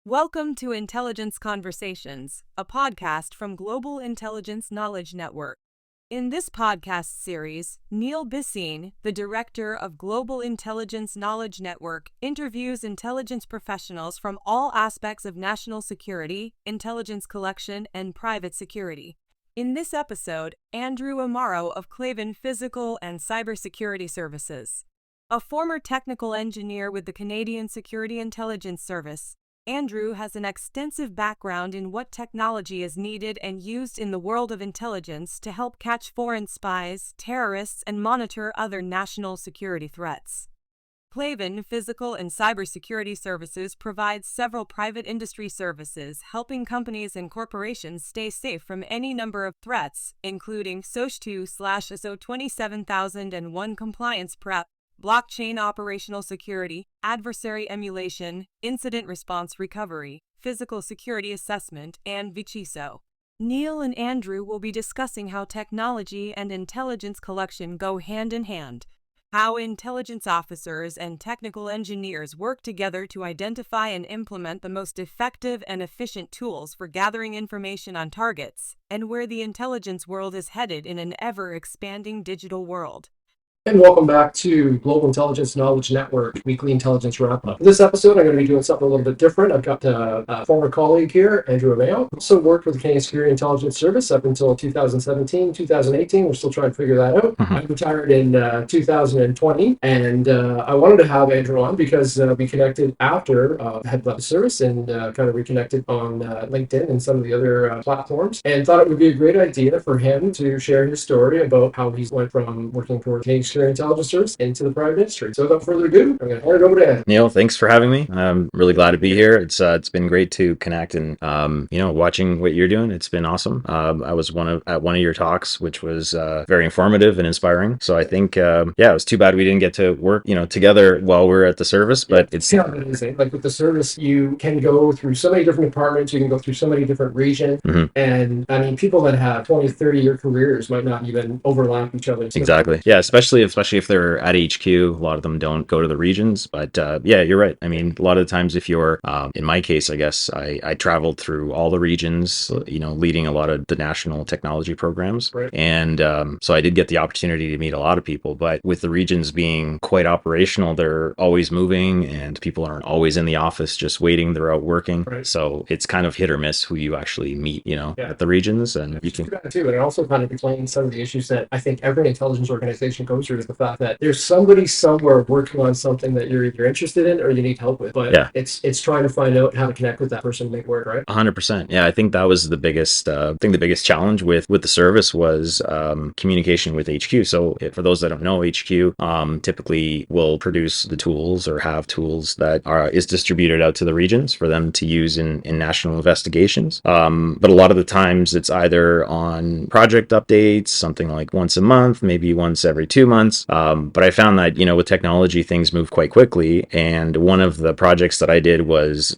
Welcome to Intelligence Conversations, a podcast from Global Intelligence Knowledge Network. In this podcast series, Neil Bissine, the director of Global Intelligence Knowledge Network, interviews intelligence professionals from all aspects of national security, intelligence collection, and private security. In this episode, Andrew Amaro of Clavin Physical and Cybersecurity Services. A former technical engineer with the Canadian Security Intelligence Service, Andrew has an extensive background in what technology is needed and used in the world of intelligence to help catch foreign spies, terrorists, and monitor other national security threats. Clavin Physical and Cybersecurity Services provides several private industry services, helping companies and corporations stay safe from any number of threats, including SOC 2/ISO 27001 compliance prep, blockchain operational security, adversary emulation, incident response recovery, physical security assessment, and VCISO. Neil and Andrew will be discussing how technology and intelligence collection go hand in hand, how intelligence officers and technical engineers work together to identify and implement the most effective and efficient tools for gathering information on targets, and where the intelligence world is headed in an ever-expanding digital world. And welcome back to Global Intelligence Knowledge Network Weekly Intelligence Wrap-Up. In this episode, I'm going to be doing something a little bit different. I've got a former colleague here, Andrew Amaro, also worked with the Canadian Security Intelligence Service up until 2017, 2018. We're still trying to figure that out. I retired in 2020, and I wanted to have Andrew on because we connected after I had left the service and kind of reconnected on LinkedIn and some of the other platforms, and thought it would be a great idea for him to share his story about how he went from working for Canadian Security Intelligence Service into the private industry. So without further ado, I'm going to hand it over to Ed. Neil, thanks for having me. I'm really glad to be here. It's been great to connect and watching what you're doing. It's been awesome. I was at one of your talks, which was very informative and inspiring. So I think it was too bad we didn't get to work together while we're at the service. But it's amazing. Like with the service, you can go through so many different departments. You can go through so many different regions, and I mean, people that have 20, 30-year careers might not even overlap each other. Exactly. Yeah, especially if they're at HQ, a lot of them don't go to the regions. But yeah, you're right. I mean, a lot of the times if you're, in my case, I guess I traveled through all the regions, leading a lot of the national technology programs. Right. And so I did get the opportunity to meet a lot of people. But with the regions being quite operational, they're always moving and people aren't always in the office just waiting. They're out working. Right. So it's kind of hit or miss who you actually meet, at the regions. And you can too. And it also kind of explains some of the issues that I think every intelligence organization goes through, is the fact that there's somebody somewhere working on something that you're either interested in or you need help with. But yeah, it's trying to find out how to connect with that person and make it work, right? 100%. Yeah, I think that was the biggest challenge with the service was communication with HQ. So for those that don't know, HQ typically will produce the tools or have tools that is distributed out to the regions for them to use in national investigations. But a lot of the times it's either on project updates, something like once a month, maybe once every 2 months. But I found that, with technology, things move quite quickly. And one of the projects that I did was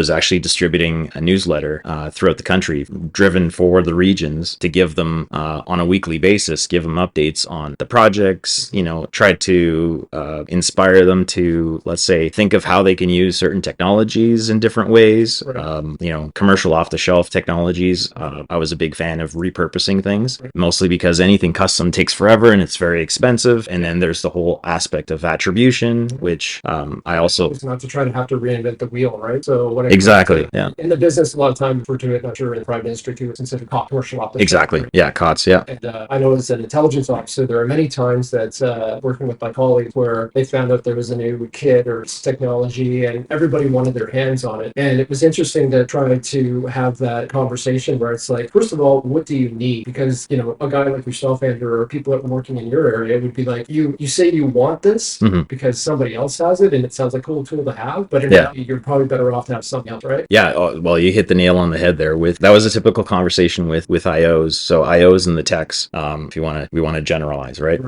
actually distributing a newsletter throughout the country, driven for the regions to give them on a weekly basis, give them updates on the projects, try to inspire them to, let's say, think of how they can use certain technologies in different ways. Right. Commercial off-the-shelf technologies. I was a big fan of repurposing things, mostly because anything custom takes forever and it's very expensive. And then there's the whole aspect of attribution, which I also... It's not to try to have to reinvent the wheel, right? So what exactly, yeah. In the business, a lot of times refer to it, not sure in the private industry too, it's considered commercial off-the-shelf. Exactly, right? Yeah, COTS, yeah. And I know as an intelligence officer, there are many times that working with my colleagues where they found out there was a new kit or technology and everybody wanted their hands on it. And it was interesting to try to have that conversation where it's like, first of all, what do you need? Because, a guy like yourself, Andrew, or people that are working in your area would be like, you say you want this because somebody else has it and it sounds like a cool tool to have, but you're probably better off to have something else, right? Yeah, well, you hit the nail on the head there. That was a typical conversation with IOs. So IOs and the techs, if we want to generalize, right?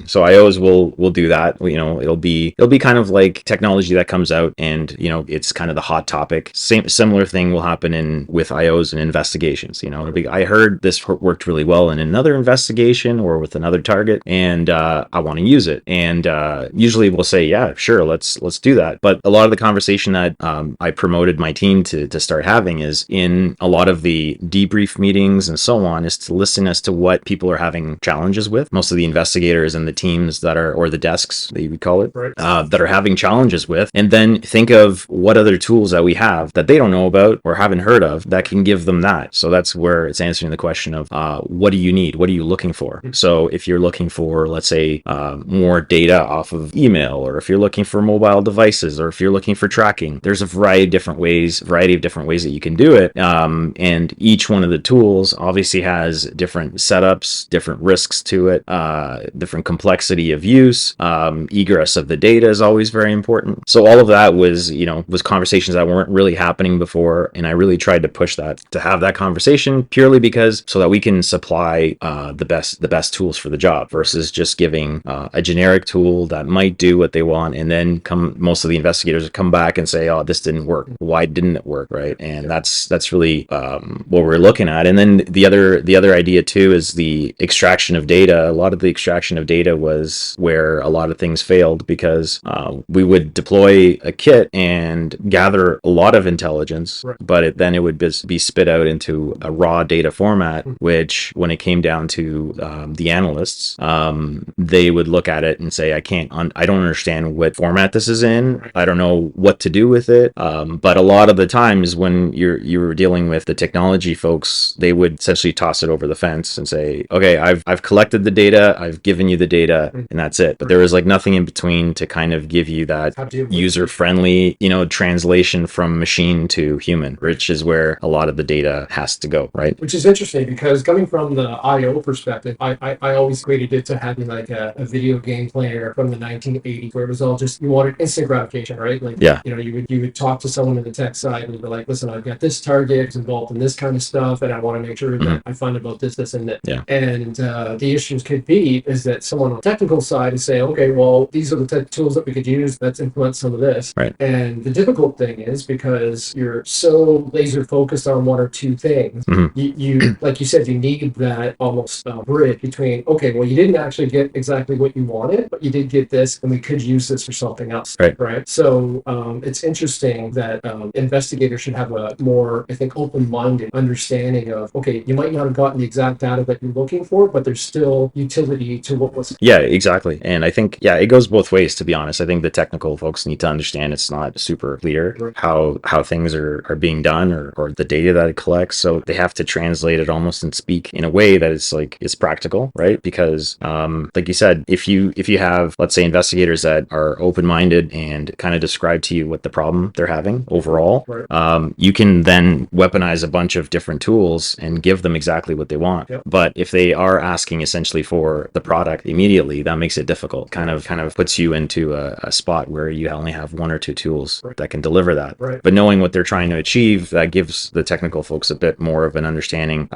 So IOs will do that. It'll be kind of like technology that comes out and it's kind of the hot topic. Similar thing will happen with IOs and investigations. I heard this worked really well in another investigation or with another target, and and I want to use it. And usually we'll say, yeah, sure, let's do that. But a lot of the conversation that I promoted my team to start having is in a lot of the debrief meetings and so on, is to listen as to what people are having challenges with. Most of the investigators and the teams that are, or the desks that you would call it, Right. that are having challenges with, and then think of what other tools that we have that they don't know about or haven't heard of that can give them that. So that's where it's answering the question of what do you need? What are you looking for? So if you're looking for, let's say, more data off of email, or if you're looking for mobile devices, or if you're looking for tracking, there's a variety of different ways that you can do it. And each one of the tools obviously has different setups, different risks to it, different complexity of use. Egress of the data is always very important. So all of that was conversations that weren't really happening before. And I really tried to push that, to have that conversation purely because so that we can supply the best tools for the job versus just giving a generic tool that might do what they want. And then most of the investigators come back and say, oh, this didn't work. Why didn't it work? Right. And that's really what we're looking at. And then the other idea too is the extraction of data. A lot of the extraction of data was where a lot of things failed because we would deploy a kit and gather a lot of intelligence, right. but then it would be spit out into a raw data format, which when it came down to the analysts, they would look at it and say, I don't understand what format this is in. I don't know what to do with it. But a lot of the times when you were dealing with the technology folks, they would essentially toss it over the fence and say, okay, I've collected the data, I've given you the data, and that's it. But there was like nothing in between to kind of give you that user-friendly, translation from machine to human, which is where a lot of the data has to go, right? Which is interesting because coming from the IO perspective, I always equated it to having like a video game player from the 1980s where it was all just, you wanted instant gratification, right? Like, yeah. You would talk to someone in the tech side and you'd be like, listen, I've got this target, it's involved in this kind of stuff, and I want to make sure that I find about this, and that. Yeah. And the issues could be is that someone on the technical side is saying, okay, well, these are the tools that we could use. Let's implement some of this. Right. And the difficult thing is because you're so laser focused on one or two things, you like you said, you need that almost bridge between, okay, well, you didn't actually get exactly what you wanted, but you did get this, and we could use this for something else. Right. So it's interesting that investigators should have a more, I think, open-minded understanding of, okay, you might not have gotten the exact data that you're looking for, but there's still utility to what was. Yeah, exactly. And I think, it goes both ways, to be honest. I think the technical folks need to understand it's not super clear how things are being done or the data that it collects. So they have to translate it almost and speak in a way that it's practical, right? Because like you said, if you have, let's say, investigators that are open-minded and kind of describe to you what the problem they're having overall, you can then weaponize a bunch of different tools and give them exactly what they want. Yep. But if they are asking essentially for the product immediately, that makes it difficult. Kind of puts you into a spot where you only have one or two tools that can deliver that. Right. But knowing what they're trying to achieve, that gives the technical folks a bit more of an understanding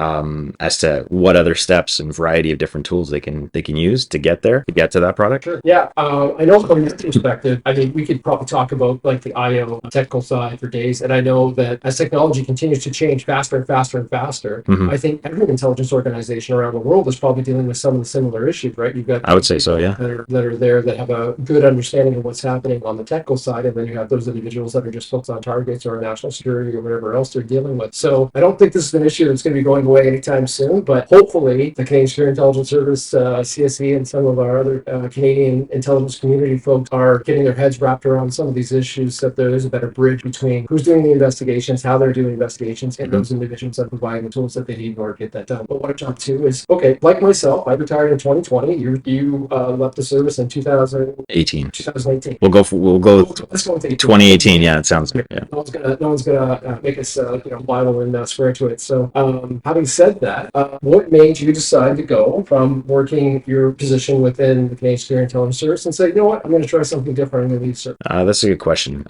as to what other steps and variety of different tools they can use to get there, to get to that product. Sure. Yeah. I know from this perspective, I mean, we could probably talk about like the IO technical side for days. And I know that as technology continues to change faster and faster and faster, I think every intelligence organization around the world is probably dealing with some of the similar issues, right? You've got, I would say so, yeah, that are there that have a good understanding of what's happening on the technical side, and then you have those individuals that are just focused on targets or national security or whatever else they're dealing with. So I don't think this is an issue that's going to be going away anytime soon, but hopefully the Canadian Security Intelligence Service, CSE, and some of our other Canadian intelligence community folks are getting their heads wrapped around some of these issues, that there is a better bridge between who's doing the investigations, how they're doing investigations, and those individuals that are providing the tools that they need in order to get that done. But what I jump to is, okay, like myself, I retired in 2020. You left the service in 2018. We'll go Let's go with 2018. Yeah, it sounds good. Yeah. No one's gonna make us Bible and swear to it. So having said that, what made you decide to go from working your position within the Canadian Security Intelligence Service and say, you know what, I'm going to try something different. I'm going to leave service? That's a good question.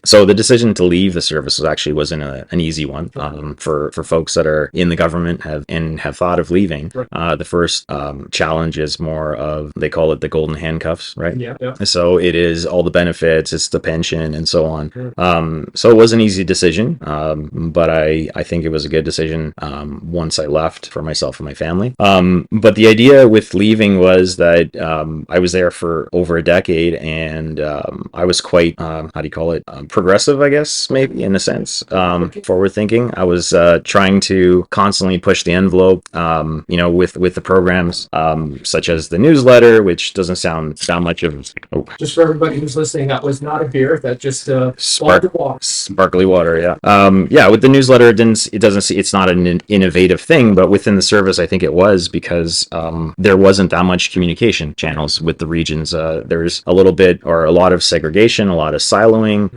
So the decision to leave the service wasn't an easy one. For folks that are in the government have thought of leaving. The first challenge is more of, they call it the golden handcuffs, right? Yeah. So it is all the benefits, it's the pension, and so on. So it was an easy decision, but I think it was a good decision once I left, for myself and my family. But the idea with leaving thing was that I was there for over a decade, and I was quite, how do you call it, progressive, I guess, maybe in a sense, forward thinking. I was trying to constantly push the envelope, with the programs, such as the newsletter, which doesn't sound much of. Oh. Just for everybody who's listening, that was not a beer. That just sparkly water. Yeah. With the newsletter, it's not an innovative thing, but within the service, I think it was, because there wasn't that much communication channels with the regions. There's a lot of segregation, a lot of siloing.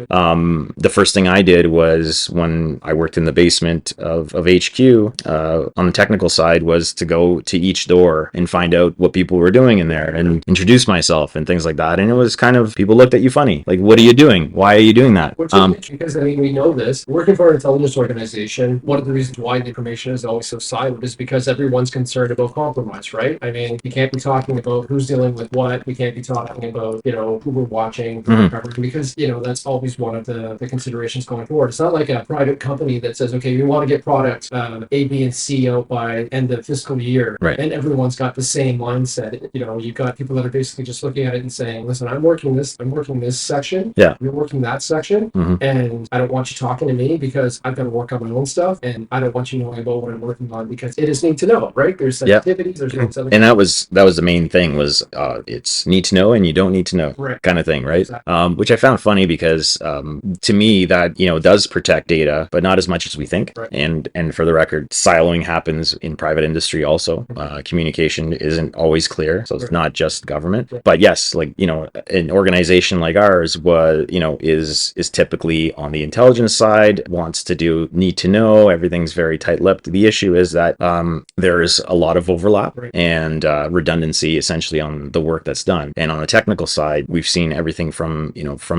The first thing I did was, when I worked in the basement of HQ, on the technical side, was to go to each door and find out what people were doing in there and introduce myself and things like that. And it was kind of, people looked at you funny, like, what are you doing? Why are you doing that? Because we know this. Working for an intelligence organization, one of the reasons why the information is always so siloed is because everyone's concerned about compromise, right? I mean, you can't be talking about who's dealing with what. We can't be talking about, who we're watching, who we're covering, because, that's always one of the considerations going forward. It's not like a private company that says, okay, we want to get product A, B, and C out by end of fiscal year. Right. And everyone's got the same mindset. You've got people that are basically just looking at it and saying, listen, I'm working this section. Yeah. You're working that section. And I don't want you talking to me because I've got to work on my own stuff. And I don't want you knowing about what I'm working on, because it is need to know, right? There's sensitivities, there's something. And that was the main thing, was it's need to know and you don't need to know, right, kind of thing, right? Exactly. Which I found funny, because to me that does protect data, but not as much as we think. Right. And for the record, siloing happens in private industry also. Communication isn't always clear, so it's not just government. Right. But yes, like, an organization like ours is typically on the intelligence side, wants to need to know. Everything's very tight-lipped. The issue is that there's a lot of overlap, right, and redundancy essentially on the work that's done. And on the technical side, we've seen everything from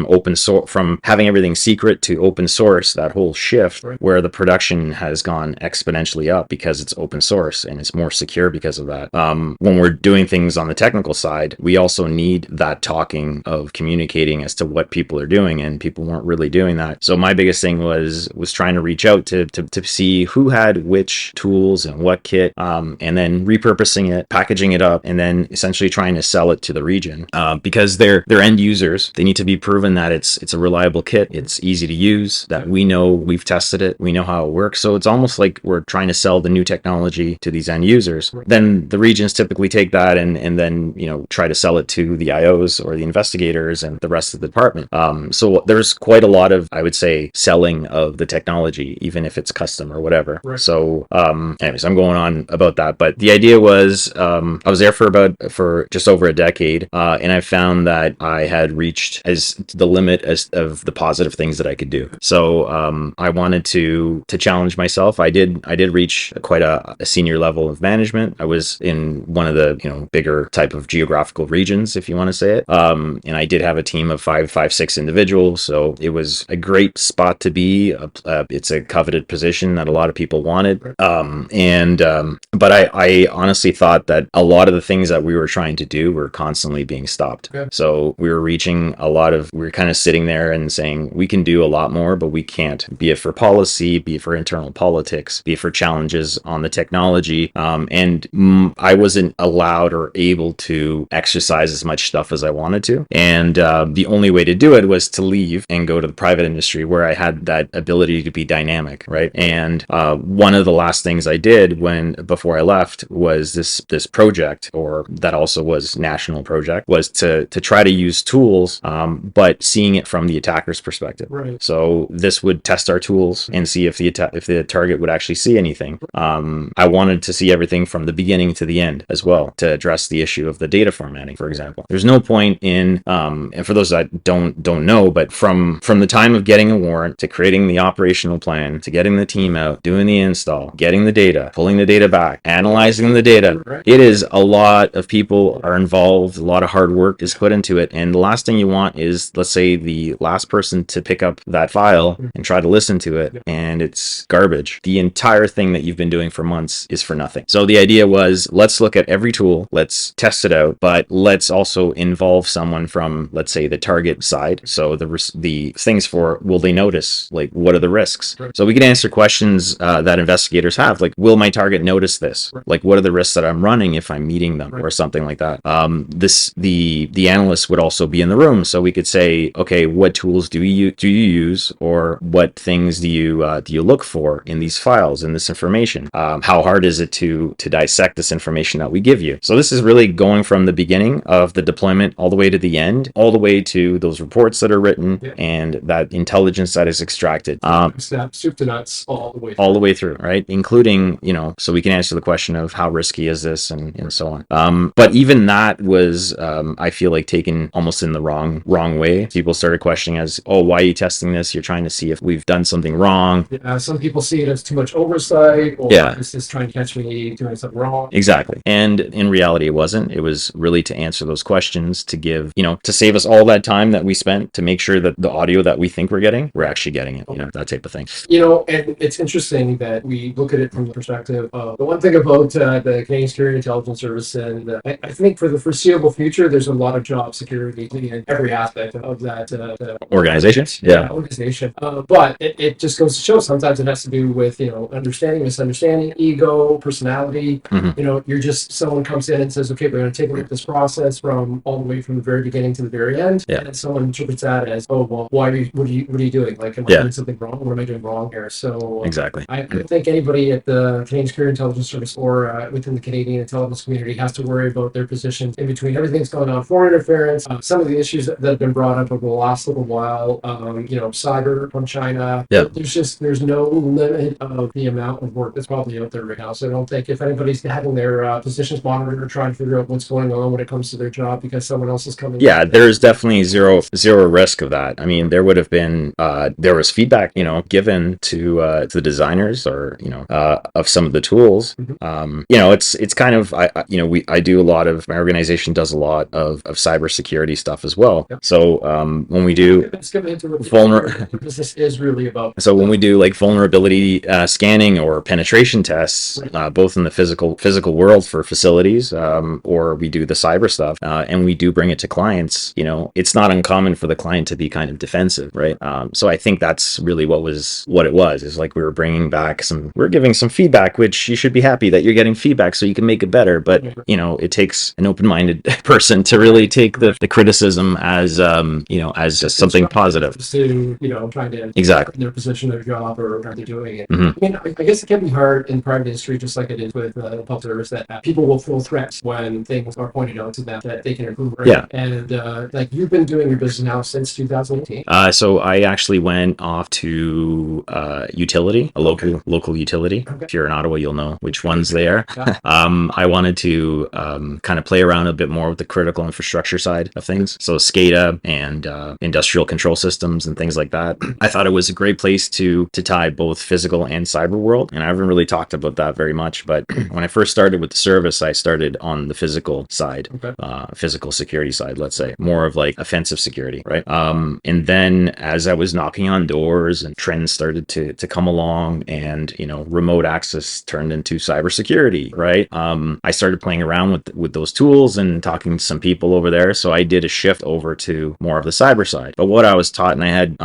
open source, from having everything secret to open source, that whole shift, right, where the production has gone exponentially up because it's open source and it's more secure because of that. When we're doing things on the technical side, we also need that talking of communicating as to what people are doing, and people weren't really doing that. So my biggest thing was trying to reach out to see who had which tools and what kit, and then repurposing it, packaging it up, and then essentially trying to sell it to the region, because they're end users. They need to be proven that it's a reliable kit, it's easy to use, that we know we've tested it, we know how it works. So it's almost like we're trying to sell the new technology to these end users. Right. Then the regions typically take that and then try to sell it to the IOs or the investigators and the rest of the department. So there's quite a lot of, I would say, selling of the technology, even if it's custom or whatever. Right. So anyways, I'm going on about that, but the idea was, I was there for just over a decade, and I found that I had reached as the limit of the positive things that I could do. So I wanted to challenge myself. I did reach quite a senior level of management. I was in one of the bigger type of geographical regions, if you want to say it, and I did have a team of six individuals. So it was a great spot to be. It's a coveted position that a lot of people wanted, but I honestly thought that a lot of the things that we were trying to do were constantly being stopped. Okay. So we were kind of sitting there and saying, we can do a lot more, but we can't, be it for policy, be it for internal politics, be it for challenges on the technology. And I wasn't allowed or able to exercise as much stuff as I wanted to. And the only way to do it was to leave and go to the private industry, where I had that ability to be dynamic, right? And one of the last things I did before I left was this project, or that also was national project, was to try to use tools, but seeing it from the attacker's perspective. Right. So this would test our tools and see if the target would actually see anything. I wanted to see everything from the beginning to the end as well, to address the issue of the data formatting, for example. There's no point in, and for those that don't know, but from the time of getting a warrant to creating the operational plan, to getting the team out, doing the install, getting the data, pulling the data back, analyzing the data, Right. it is a lot of people are involved, a lot of hard work is put into it. And the last thing you want is, let's say, the last person to pick up that file and try to listen to it, and it's garbage. The entire thing that you've been doing for months is for nothing. So the idea was, let's look at every tool, let's test it out, but let's also involve someone from, let's say, the target side. So the things for, will they notice? Like, what are the risks? Right. So we can answer questions that investigators have, like, will my target notice this? Right. Like, what are the risks that I'm running if I'm meeting meeting them or something like that. The analyst would also be in the room, so we could say, okay, what tools do you use, or what things do you look for in these files, in this information? How hard is it to dissect this information that we give you? So this is really going from the beginning of the deployment all the way to the end, all the way to those reports that are written and that intelligence that is extracted. Soup to nuts all the way through. All the way through, right? Including, so we can answer the question of how risky is this and so on. But even that was, I feel like, taken almost in the wrong way. People started questioning as, oh, why are you testing this? You're trying to see if we've done something wrong. Some people see it as too much oversight, or this is trying to catch me doing something wrong. Exactly. And in reality, it wasn't. It was really to answer those questions, to give, to save us all that time that we spent to make sure that the audio that we think we're getting, we're actually getting it, that type of thing. And it's interesting that we look at it from the perspective of the one thing about the Canadian Security Intelligence Service, and I think for the foreseeable future, there's a lot of job security in every aspect of that organization. Organization. But it just goes to show sometimes it has to do with, understanding, misunderstanding, ego, personality. You're just, someone comes in and says, okay, we're going to take a look at this process from all the way from the very beginning to the very end. And then someone interprets that as, oh, well, what are you doing? Like, am I doing something wrong? What am I doing wrong here? So exactly. I think anybody at the Canadian Security Intelligence Service or within the Canadian intelligence community has to worry about their position in between everything that's going on, foreign interference, some of the issues that have been brought up over the last little while, cyber from China. There's no limit of the amount of work that's probably out there right now. So I don't think if anybody's having their positions monitored or trying to figure out what's going on when it comes to their job because someone else is coming. Yeah, there's definitely zero risk of that. I mean, there would have been there was feedback, given to the designers or of some of the tools. It's kind of I do a lot of, my organization does a lot of cybersecurity stuff as well. So when we do this is really about. So when we do like vulnerability scanning or penetration tests, both in the physical world for facilities, or we do the cyber stuff, and we do bring it to clients, it's not uncommon for the client to be kind of defensive, right? So I think that's really what it was. Is like we were bringing back we're giving some feedback, which you should be happy that you're getting feedback so you can make it better. But it takes an open-minded person to really take the criticism as as just something positive. To trying to exactly their position, their job, or how they're doing it. I mean, I guess it can be hard in private industry, just like it is with public service, that people will throw threats when things are pointed out to them that they can improve. Right? Yeah. And like you've been doing your business now since 2018. So I actually went off to utility, a local utility. Okay. If you're in Ottawa, you'll know which ones they are. Yeah. I wanted to kind of play around a bit more with the critical infrastructure side of things. So SCADA and industrial control systems and things like that. I thought it was a great place to tie both physical and cyber world. And I haven't really talked about that very much, but when I first started with the service, I started on the physical side, physical security side, let's say, more of like offensive security, right? And then as I was knocking on doors and trends started to come along, and remote access turned into cybersecurity, right? I started playing around with those tools and talking to some people over there. So I did a shift over to more of the cyber side. But what I was taught, and I had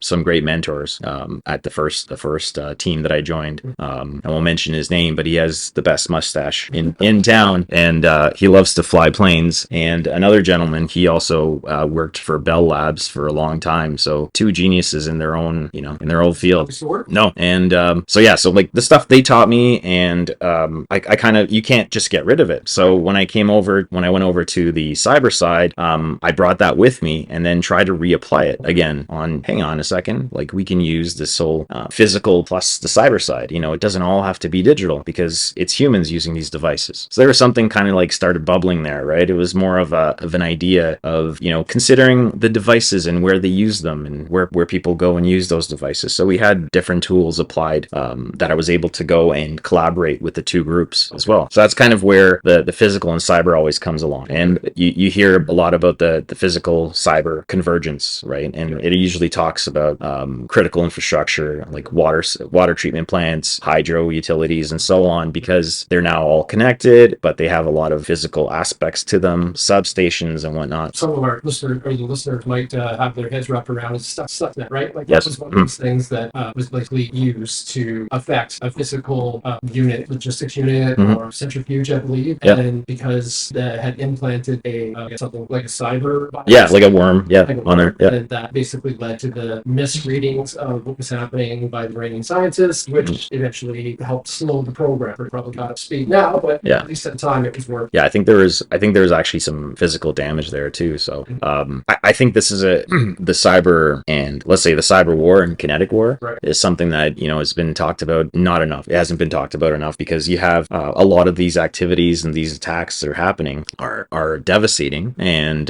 some great mentors at the first team that I joined. I won't mention his name, but he has the best mustache in town, and he loves to fly planes. And another gentleman, he also worked for Bell Labs for a long time. So two geniuses in their own field. No, and so like the stuff they taught me, and I kind of, you can't just get rid of it. So when I went over to the cyber side, I brought that with me and then tried to reapply it again on, hang on a second, like we can use this whole physical plus the cyber side. It doesn't all have to be digital because it's humans using these devices. So there was something kind of like started bubbling there, right? It was more of an idea of, considering the devices and where they use them and where people go and use those devices. So we had different tools applied that I was able to go and collaborate with the two groups as well. So that's kind of where the physical and cyber always comes along. And you hear a lot about the physical cyber convergence, right? And it usually talks about critical infrastructure like water treatment plants, hydro utilities, and so on, because they're now all connected, but they have a lot of physical aspects to them, substations and whatnot. Some of our listeners might have their heads wrapped around stuxnet, right? Like yes. That was one of those things that was likely used to affect a physical unit, logistics unit, or centrifuge, I believe believe. Yeah. And because that had implanted something like a cyber Yeah, like a worm. Yeah, like a on there. worm, Yeah. and that basically led to the misreadings of what was happening by the brain scientists, which eventually helped slow the program. It probably got up to speed now, but Yeah. at least at the time it was working. Yeah, I think there was actually some physical damage there too. So I think this is the cyber, and let's say the cyber war and kinetic war Right. is something that has been talked about, not enough. It hasn't been talked about enough because you have a lot of these activities and these attacks that are happening are devastating, and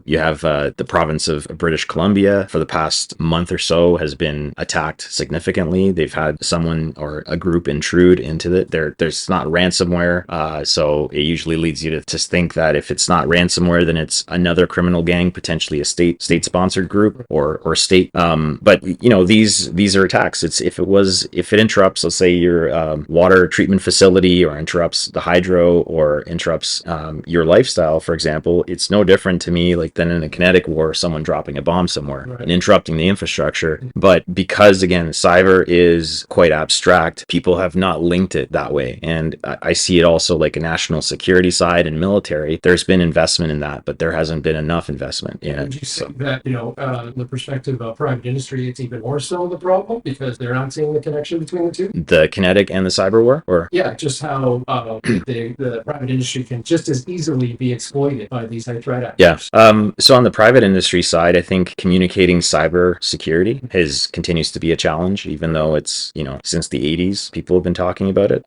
you have the province of British Columbia for the past month or so has been attacked significantly. They've had someone or a group intrude into it. There's not ransomware, so it usually leads you to think that if it's not ransomware, then it's another criminal gang, potentially a state-sponsored group or state. But these are attacks. If it interrupts, let's say your water treatment facility, or interrupts the hydro, or interrupts your lifestyle, for example, it's no different to me like than in a kinetic war, someone dropping a bomb somewhere and interrupting the infrastructure. But because again, cyber is quite abstract, people have not linked it that way, and I see it also like a national security side and military. There's been investment in that, but there hasn't been enough investment in it. Would you say that the perspective of private industry, it's even more so the problem because they're not seeing the connection between the two? The kinetic and the cyber war, or yeah, just how the private industry can just as easily be exploited by these high threat actors. Yeah. So on the private industry side, I think communicating cyber security continues to be a challenge, even though it's since the 80s people have been talking about it.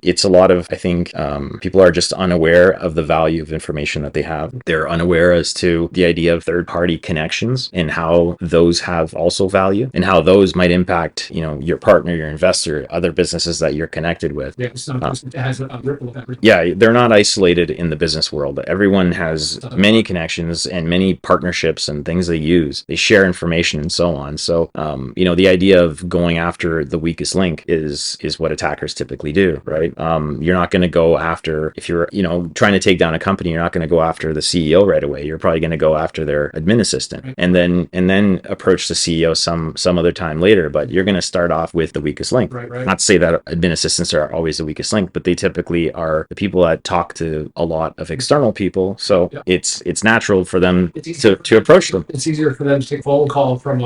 It's a lot of, I think, people are just unaware of the value of information that they have. They're unaware as to the idea of third-party connections and how those have also value, and how those might impact your partner, your investor, other businesses that you're connected with. Yeah, it's not just, it has a ripple effect. Yeah, they're not isolated in the business world. Everyone has many connections and many partnerships and things they use. They share information and so on. So, the idea of going after the weakest link is what attackers typically do, right? You're not going to go after, if you're, trying to take down a company, you're not going to go after the CEO right away. You're probably going to go after their admin assistant, right, and then approach the CEO some other time later. But you're going to start off with the weakest link. Right. Not to say that admin assistants are always the weakest link, but they typically are the people that talk to a lot of external people. So it's natural for them to approach them. It's easier for them to take a phone call from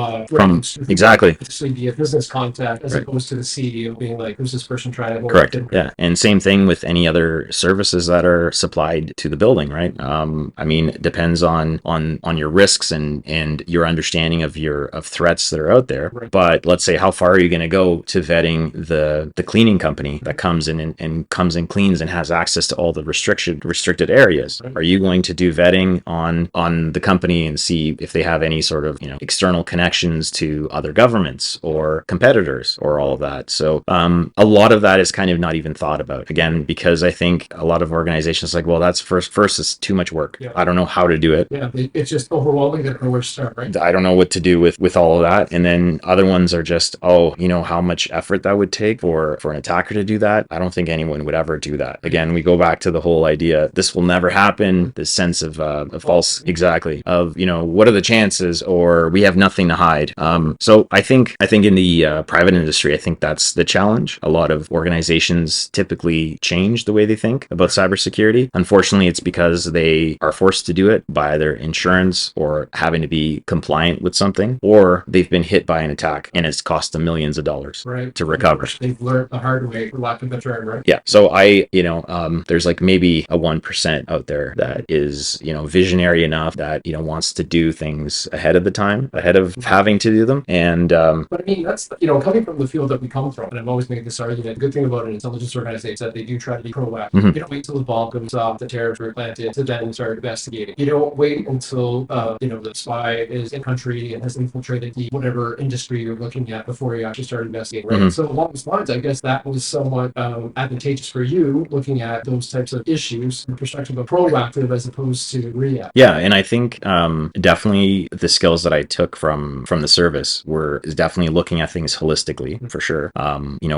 exactly be a business contact as opposed to the CEO being like, who's this person trying to correct. Yeah, and same thing with any other services that are supplied to the building, right? I mean, it depends on your risks and your understanding of threats that are out there. Right. But let's say, how far are you going to go to vetting the cleaning company that comes in and comes and cleans and has access to all the restricted areas? Right. Are you going to do vetting on the company and see if they have any sort of external connections to other governments or competitors or all of that? So a lot of that is kind of not even thought about, again, because I think a lot of organizations like, well, that's first it's too much work. Yeah. I don't know how to do it. Yeah, it's just overwhelming. They don't know where to start, right? I don't know what to do with all of that. And then other ones are just, how much effort that would take for an attacker to do that. I don't think anyone would ever do that. Again, we go back to the whole idea, this will never happen, this sense of false, exactly, of, what are the chances, or we have nothing to hide. So I think in the private industry, I think that's the challenge. A lot of organizations typically change the way they think about cybersecurity. Unfortunately, it's because they are forced to do it by their insurance or having to be compliant with something, or they've been hit by an attack and it's cost them millions of dollars to recover. They've learned the hard way, for lack of a term, right? Yeah. So there's like maybe a 1% out there that is, visionary enough that, wants to do things ahead of the time, ahead of having to do them. And, but I mean, that's, coming from the field that we come from, and I've always made this argument, the good thing about an intelligence organization is that they do try to be proactive. Mm-hmm. You don't wait till the bomb goes off, the terrorists were planted, to then start investigating. You don't wait until, the spy is in country and has infiltrated the whatever industry you're looking at before you actually start investigating, right? Mm-hmm. So along those lines, I guess that was somewhat advantageous for you, looking at those types of issues from the perspective of proactive as opposed to reactive. Yeah, and I think definitely the skills that I took from the service is definitely looking at things holistically, for sure.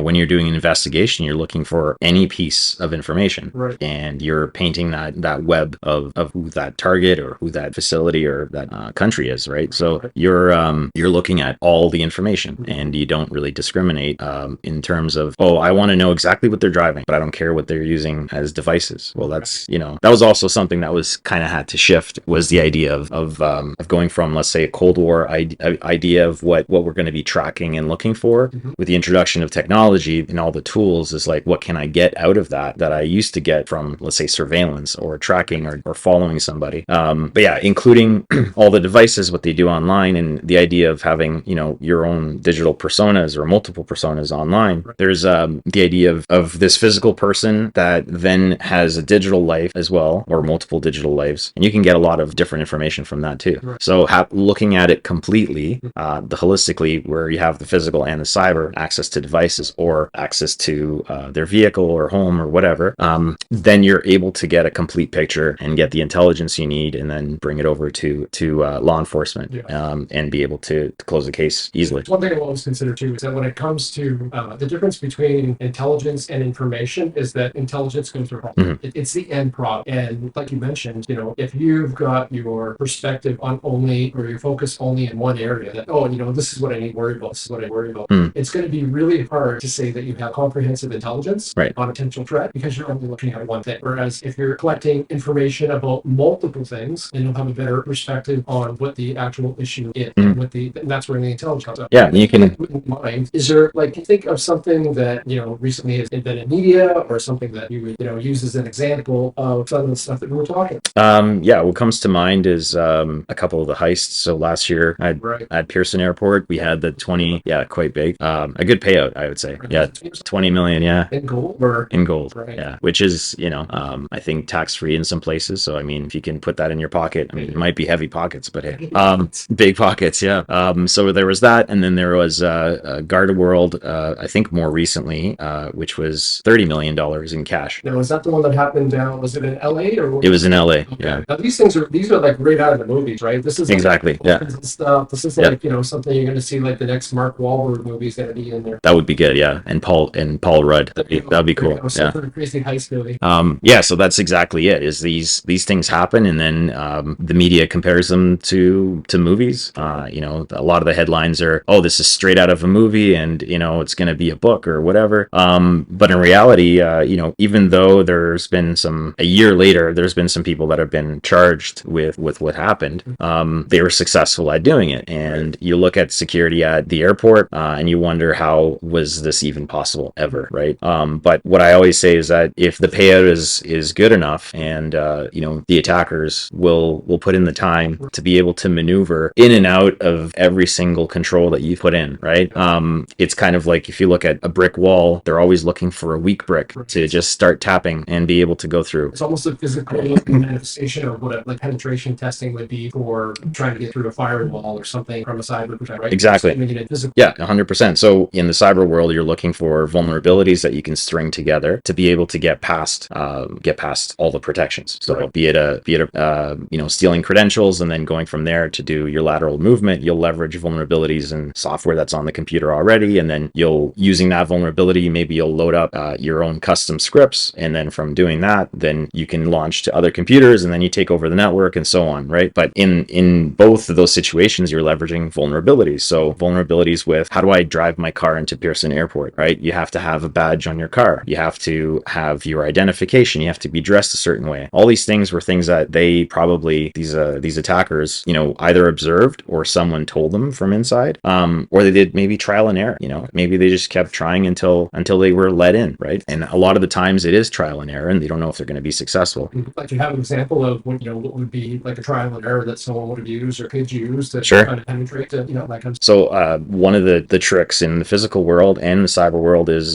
When you're doing an investigation, you're looking for any piece of information, right, and you're painting that web of who that target or who that facility or that country is, right? So you're looking at all the information, and you don't really discriminate in terms of, I want to know exactly what they're driving, but I don't care what they're using as devices. Well, that's, that was also something that was kind of had to shift, was the idea of going from, let's say, a Cold War idea of what we're going to be tracking and looking for. With the introduction of technology and all the tools, is like, what can I get out of that I used to get from, let's say, surveillance or tracking or following somebody. But yeah, including all the devices, what they do online, and the idea of having, your own digital personas or multiple personas online. There's the idea of this physical person that then has a digital life as well, or multiple digital lives, and you can get a lot of different information from that too. So looking at it completely, the holistically, where you have the physical and the cyber access to devices or access to their vehicle or home or whatever, then you're able to get a complete picture and get the intelligence you need, and then bring it over to law enforcement, and be able to close the case easily. One thing I always consider too is that when it comes to the difference between intelligence and information is that intelligence goes through it's the end product. And like you mentioned, if you've got your perspective on only, or your focus only in one area, that, this is what I need to worry about, this is what I worry about, it's going to be really hard to say that you have comprehensive intelligence on a potential threat, because you're only looking at one thing. Whereas if you're collecting information about multiple things, then you'll have a better perspective on what the actual issue is, and that's where the intelligence comes up. Yeah, you can. Mind, is there, like, you think of something that recently has invented media, or something that you would use as an example of some of the stuff that we were talking about? Yeah, what comes to mind is a couple of the heists. So last year at Pearson Airport, we had the 20, quite big, a good payout, I would say. Yeah, 20 million, in gold, yeah, which is, I think tax-free in some places. So I mean, if you can put that in your pocket, I mean, it might be heavy pockets, but hey, big pockets, yeah. So there was that, and then there was Garda World, I think more recently, which was $30 million in cash. Now, is that the one that happened down? Was it in LA or? It was in LA. Okay. Yeah. Now these are like right out of the movies, right? This is exactly stuff. This is like something you're going to see, like the next Mark Wahlberg movie is going to be in there. That would be good, yeah. And Paul Rudd, that'd be cool. Yeah. Crazy heist movie. Yeah. So that's exactly it. Is these things happen, and then the media compares them to movies. A lot of the headlines are, "Oh, this is straight out of a movie," and it's going to be a book or whatever. But in reality, even though there's been a year later, there's been some people that have been charged with what happened. They were successful at doing it, and you look at security at the airport, and you wonder, how was this even possible ever, right? But what I always say is that if the payout is good enough, and the attackers will put in the time to be able to maneuver in and out of every single control that you put in, right? It's kind of like, if you look at a brick wall, they're always looking for a weak brick to just start tapping and be able to go through. It's almost a physical manifestation of what penetration testing would be for trying to get through a firewall or something from a cyber perspective, right? Exactly. Yeah, 100%. So in the cyber world, you're looking for vulnerabilities that you can string together to be able to get past all the protections. So be it stealing credentials, and then going from there to do your lateral movement, you'll leverage vulnerabilities in software that's on the computer already, and then using that vulnerability, maybe you'll load up your own custom scripts, and then from doing that, then you can launch to other computers, and then you take over the network and so on, right? But in both of those situations, you're leveraging vulnerabilities. So vulnerabilities with, how do I drive my car into Pearson Airport, right? You have to have a badge on your car. You have to have your identification. You have to be dressed a certain way. All these things were things that they probably, these attackers, either observed, or someone told them from inside, or they did maybe trial and error. Maybe they just kept trying until they were let in, right? And a lot of the times it is trial and error, and they don't know if they're going to be successful. Like, you have an example of what would be like a trial and error that someone would have used or could use to kind of penetrate that kind of. So one of the tricks in the physical world and the cyber world is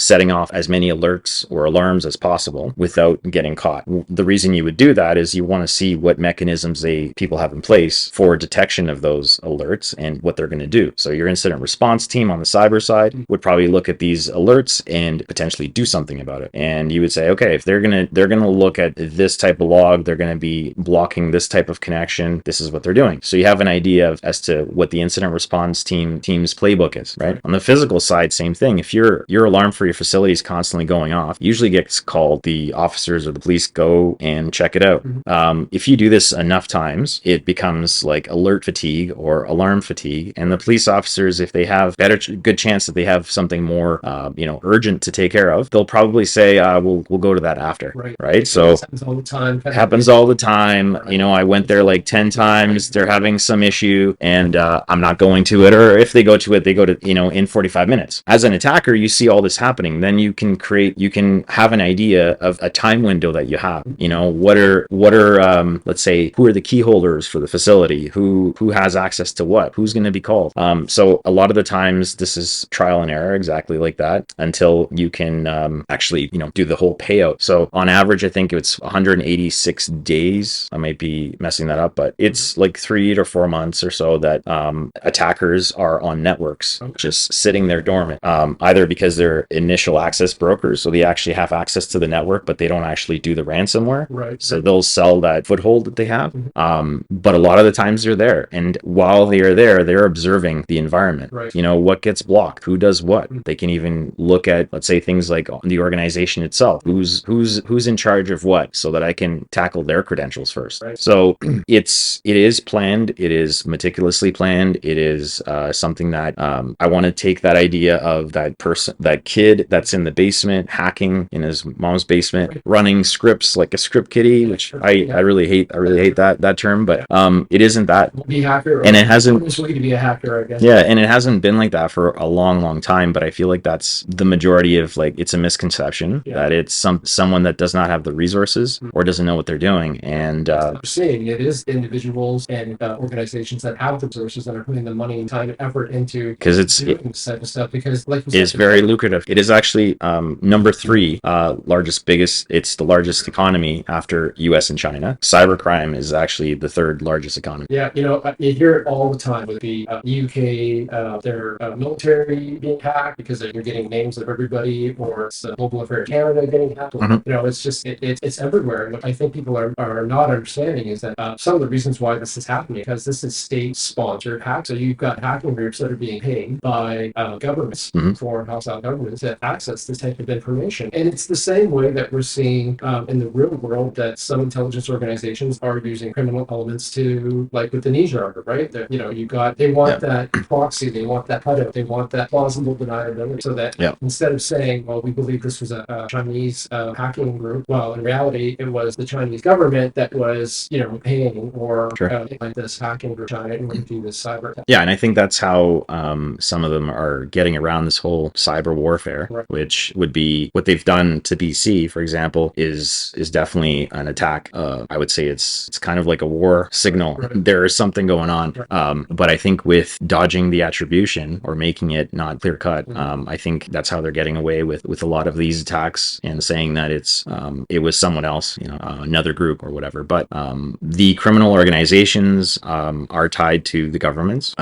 setting off as many alerts or alarms as possible without getting caught. The reason you would do that is you want to see what mechanisms people have in place for detection of those alerts and what they're going to do. So your incident response team on the cyber side would probably look at these alerts and potentially do something about it. And you would say, okay, if they're gonna look at this type of log, they're going to be blocking this type of connection, this is what they're doing. So you have an idea as to what the incident response team's playbook is, right? On the physical side, same thing. If your alarm for your facility is constantly going off, usually gets called, the officers or the police go and check it out. If you do this enough times, it becomes like alert fatigue or alarm fatigue, and the police officers, if they have good chance that they have something more urgent to take care of, they'll probably say, okay, we'll go to that after. Right. So This happens all the time. happens all the time. You know, I went there like 10 times. They're having some issue and I'm not going to it. Or if they go to it, they go to, you know, in 45 minutes. As an attacker, you see all this happening. Then you can have an idea of a time window that you have. You know, what are let's say, who are the key holders for the facility? Who has access to what? Who's going to be called? So a lot of the times this is trial and error, exactly like that, until you can actually, you know, do the whole payout. So on average, I think it's 186 days. I might be messing that up, but it's like 3 to 4 months or so that attackers are on networks, just sitting there dormant, either because they're initial access brokers, so they actually have access to the network, but they don't actually do the ransomware. So they'll sell that foothold that they have. But a lot of the times they're there, and while they are there, they're observing the environment. You know, what gets blocked, who does what. They can even look at, let's say, things like the organization itself, who's in charge of what, so that I can tackle their credentials first. So it is planned, it is meticulously planned. It is something that I want to take that idea of that kid that's in the basement hacking in his mom's basement, running scripts like a script kiddie, which I really hate that term, but it isn't that. Be a hacker, and it hasn't to be a hacker, I guess. Yeah, and it hasn't been like that for a long time, but I feel like that's the majority of, like, it's a misconception that it's someone that does not have the resources or doesn't know what they're doing. And we're seeing it is individuals and organizations that have the resources that are putting the money and time and effort into doing this type of stuff, because like it's very lucrative. It is actually number 3 biggest. It's the largest economy after US and China. Cybercrime is actually the 3rd largest economy. Yeah, you know, you hear it all the time with the UK, their military being hacked because you're getting names of everybody, or it's Global Affairs Canada getting hacked. You know, it's just it's everywhere. And what I think people are not understanding is that some of the reasons why this is happening, because this is state-sponsored hack. So you've got hacking groups that are being paid by governments, foreign hostile governments, to access this type of information. And it's the same way that we're seeing in the real world that some intelligence organizations are using criminal elements to, like with the Niger armor, right? That, you know, they want that proxy, they want that cutout, they want that plausible deniability, so that instead of saying, well, we believe this was a Chinese hacking group, well, in reality, it was the Chinese government that was, you know, paying or like this hacking group China in order to do this cyber attack. Yeah, and I think that's how some of them are getting around this whole cyber warfare, which would be what they've done to BC, for example, is definitely an attack. I would say it's kind of like a war signal. There is something going on. But I think with dodging the attribution or making it not clear cut, I think that's how they're getting away with a lot of these attacks, and saying that it was someone else, you know, another group or whatever. But the criminal organizations are tied to the governments,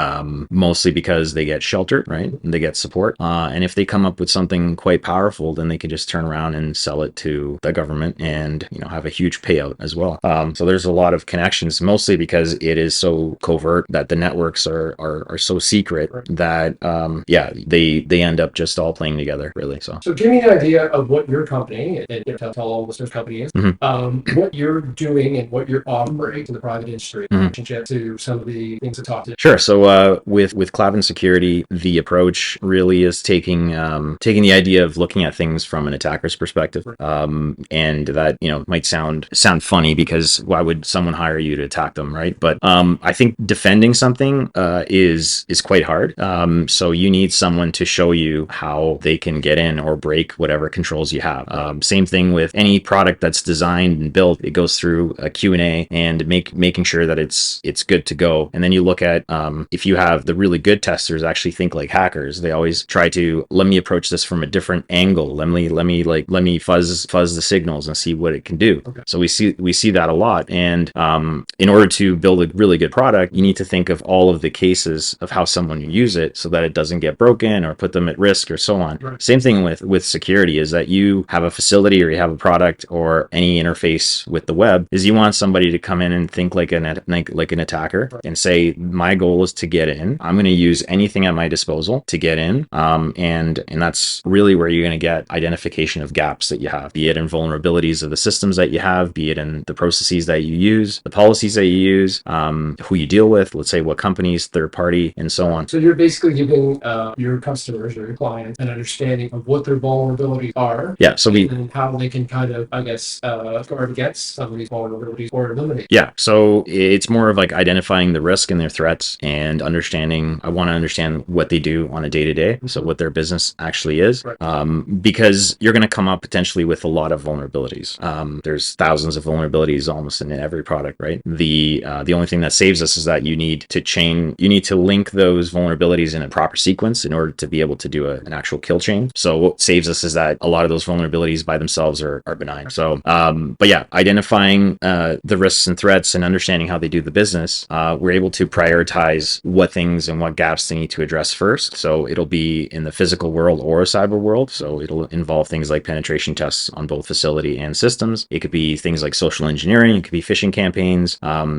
mostly because they get shelter, right? And they get support. And if they come up with something quite powerful, then they can just turn around and sell it to the government and, you know, have a huge payout as well. So there's a lot of connections, mostly because it is so covert, that the networks are so secret that they end up just all playing together, really. So give me an idea of what your company, and tell all listeners company is, what you're doing and what you're offering to the private industry, relationship to some of the things to talk to. Sure. So with Clavin Security, the approach really is taking the idea of looking at things from an attacker's perspective, and that, you know, might sound funny, because why would someone hire you to attack them, right? But I think defending something is quite hard. So you need someone to show you how they can get in or break whatever controls you have. Same thing with any product that's designed and built. It goes through a Q&A and making sure that it's good to go. And then you look at if you have the really good testers actually think like hackers. They always try to, let me approach this from a different angle. Let me fuzz the signals and see what it can do. So we see that a lot. And in order to build a really good product, you need to think of all of the cases of how someone will use it so that it doesn't get broken or put them at risk or so on. Same thing with security, is that you have a facility or you have a product or any interface with the web, is you want somebody to come in and think like an attacker and say, my goal is to get in. I'm going to use anything at my disposal to get in. And that's really where you're going to get identification of gaps that you have, be it in vulnerabilities of the systems that you have, be it in the processes that you use, the policies that you use, who you deal with, let's say what companies, third party, and so on. So you're basically giving your customers or your clients an understanding of what their vulnerabilities are, are. Yeah, so and how they can kind of, I guess, guard against some of these vulnerabilities or eliminate. Yeah, so it's more of like identifying the risk and their threats and understanding. I want to understand what they do on a day to day, so what their business actually is, because you're going to come up potentially with a lot of vulnerabilities. There's thousands of vulnerabilities almost in every product, right? The only thing that saves us is that you need to link those vulnerabilities in a proper sequence in order to be able to do an actual kill chain. So what saves us is that a lot of those vulnerabilities by themselves are benign. So, but yeah, identifying the risks and threats and understanding how they do the business, we're able to prioritize what things and what gaps they need to address first. So it'll be in the physical world or a cyber world. So it'll involve things like penetration tests on both facility and systems. It could be things like social engineering. It could be phishing campaigns.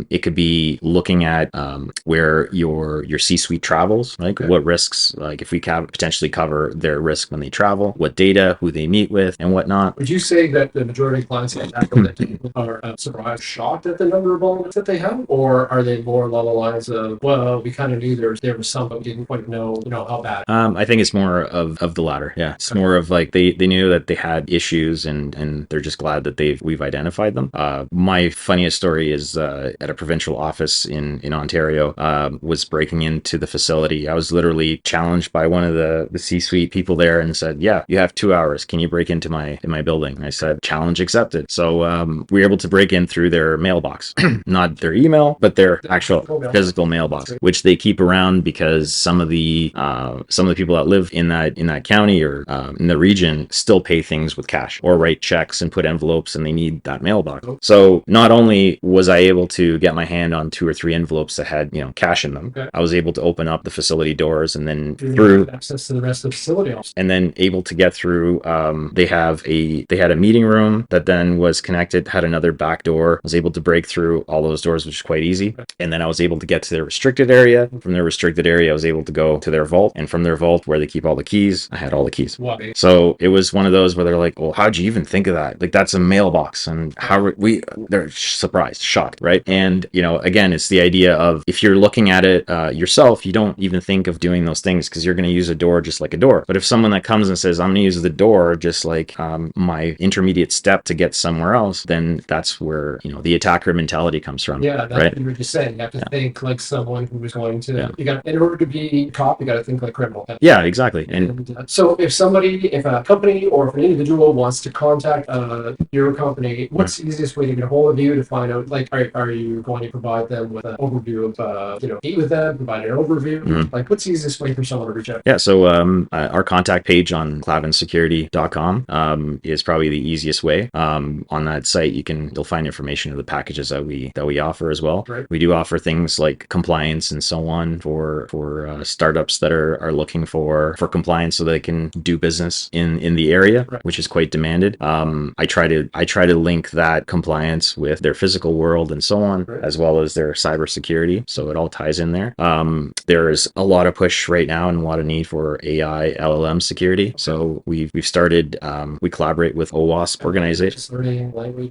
It could be looking at where your C-suite travels, like what risks, like if we potentially cover their risk when they travel, what data, who they meet with, and whatnot. Would you say that the majority of clients that are surprised, shocked at the number of vulnerabilities that they have, or are they more along the lines of, well, we kind of knew there was some, but we didn't quite know, how bad? I think it's more of the latter. Yeah, it's more of like they knew that they had issues, and they're just glad that we've identified them. My funniest story is at a provincial office in Ontario. Was breaking into the facility. I was literally challenged by one of the C-suite people there and said, "Yeah, you have 2 hours. Can you break into my building?" And I said, "Challenge accepted." So we were able to break in through their mailbox, not their email, but their actual physical mailbox, which they keep around because some of the people that live in that county or in the region still pay things with cash or write checks and put envelopes, and they need that mailbox. So not only was I able to get my hand on 2 or 3 envelopes that had cash in them, I was able to open up the facility doors and then through access to the rest of the facility also. And then able to get through. They had a meeting room that then was connected, had another back door. I was able to break through all those doors, which is quite easy. And then I was able to get to their restricted area. From their restricted area, I was able to go to their vault, and from their vault where they keep all the keys, I had all the keys. Wow. So it was one of those where they're like, "Well, how'd you even think of that? Like, that's a mailbox." And they're surprised, shocked, right? And again, it's the idea of if you're looking at it yourself, you don't even think of doing those things because you're going to use a door just like a door. But if someone that comes and says, "I'm going to use the door just like my intermediate step to get somewhere else," then that's where the attacker mentality comes from. Yeah, that's right? what you were just saying. You have to think like someone who was going to. In order to be a cop, you got to think like criminal. Yeah, exactly. And so if a company or if an individual wants to contact your company, what's the easiest way to get a hold of you to find out? Like, are you going to provide them with an overview of meet with them, provide an overview? Like, what's the easiest way for someone to reach out? Yeah, so our contact page on clavinsecurity.com is probably the easiest way. On that site, you'll find information of the packages that we offer as well. Right. We do offer things like compliance and so on for startups that are looking for compliance so they can do business in the area, which is quite demanded. I try to link that compliance with their physical world and so on, as well as their cybersecurity. So it all ties in there. There's a lot of push right now and a lot of need for AI LLM security. So we've started. We collaborate with OWASP organizations,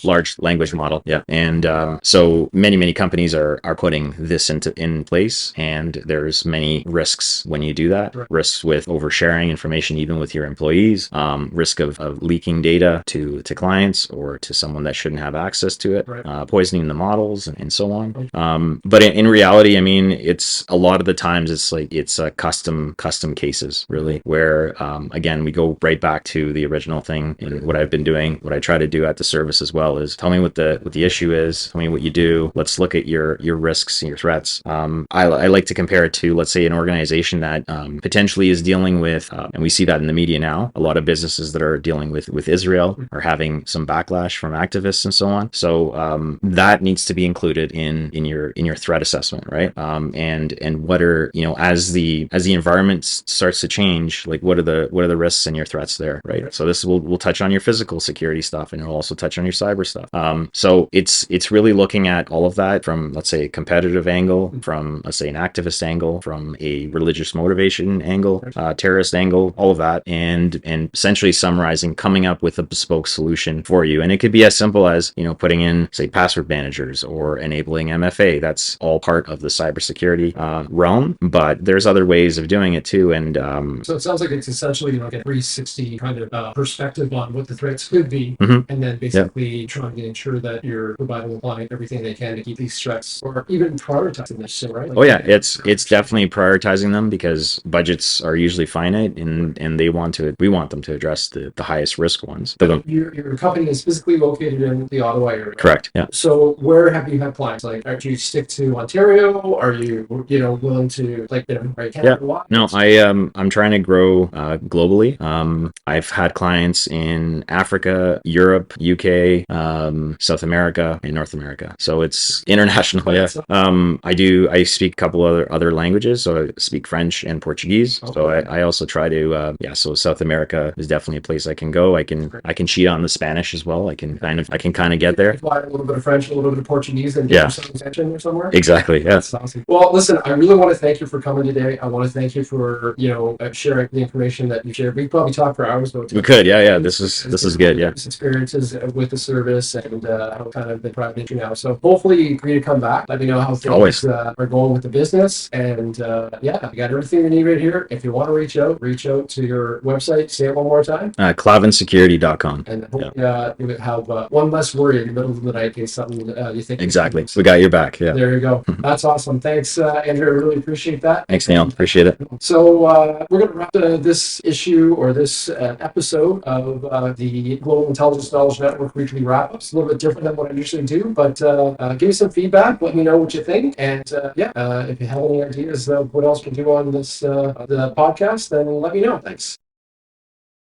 large language model. Yeah, and so many companies are putting this in place, and there's many risks when you do that. Risks with oversharing information, even with your employees. Risk of leaking data to clients or to someone that shouldn't have access to it. Poisoning the models and so on. But in reality, I mean, it's a lot of the times it's custom cases really, where again we go right back to the original thing. And what I've been doing, what I try to do at the service as well, is tell me what the issue is, tell me what you do. Let's look at your risks and your threats. I like to compare it to, let's say, an organization that potentially is dealing with, and we see that in the media now, a lot of businesses that are dealing with Israel are having some backlash from activists and so on. So that needs to be included in your threat assessment, right? And what are as the environment starts to change, like what are the risks and your threats there, right? So this will touch on your physical security stuff, and it'll also touch on your cyber stuff. So it's really looking at all of that from, let's say, a competitive angle, from, let's say, an activist angle, from a religious motivation angle, terrorist angle, all of that, and essentially summarizing, coming up with a bespoke solution for you. And it could be as simple as putting in, say, password managers or enabling MFA. That's all part of the cybersecurity realm, but there's other ways of doing it too. And so it sounds like it's essentially like a 360 kind of perspective on what the threats could be, Mhm. and then basically trying to ensure that you're providing the client everything they can to keep these threats, or even prioritizing this, right? Like, Oh yeah, it's definitely prioritizing them because budgets are usually finite, and we want them to address the highest risk ones. Your company is physically located in the Ottawa area. Correct. Yeah. So where have you had clients? Like, do you stick to Ontario? Are you willing to right, Canada? Yeah. No, I'm trying to grow globally. I've had clients in Africa, Europe, UK, South America, and North America. So it's international. Yeah. I speak a couple other languages. So I speak French and Portuguese. So I also try to so South America is definitely a place I can go. I can cheat on the Spanish as well. I can kind of get there. Apply a little bit of French, a little bit of Portuguese, and get some attention or somewhere. Exactly. Yeah. That's awesome. Well, listen, I really want to thank you for coming today. I want to thank you for sharing the information that you shared. We probably talked for hours about. We could. Yeah. This is good. Yeah. Experiences with the service and how kind of the private entry now. So hopefully you agree to come back. Let me know how things are going with the business. And you got everything you need right here. If you want to reach out to your website. Say it one more time. ClavinSecurity.com. And you would have one less worry in the middle of the night in case something you think. Exactly. We got your back. Yeah. There you go. That's awesome. Thanks, Andrew. I really appreciate that. Thanks, Neil. Appreciate it. So we're going to wrap this issue or this episode of the Global Intelligence Knowledge Network Weekly Wrap-Ups. A little bit different than what I usually do, but give me some feedback. Let me know what you think. And if you have any ideas of what else we can do on this the podcast, then let me know. Thanks.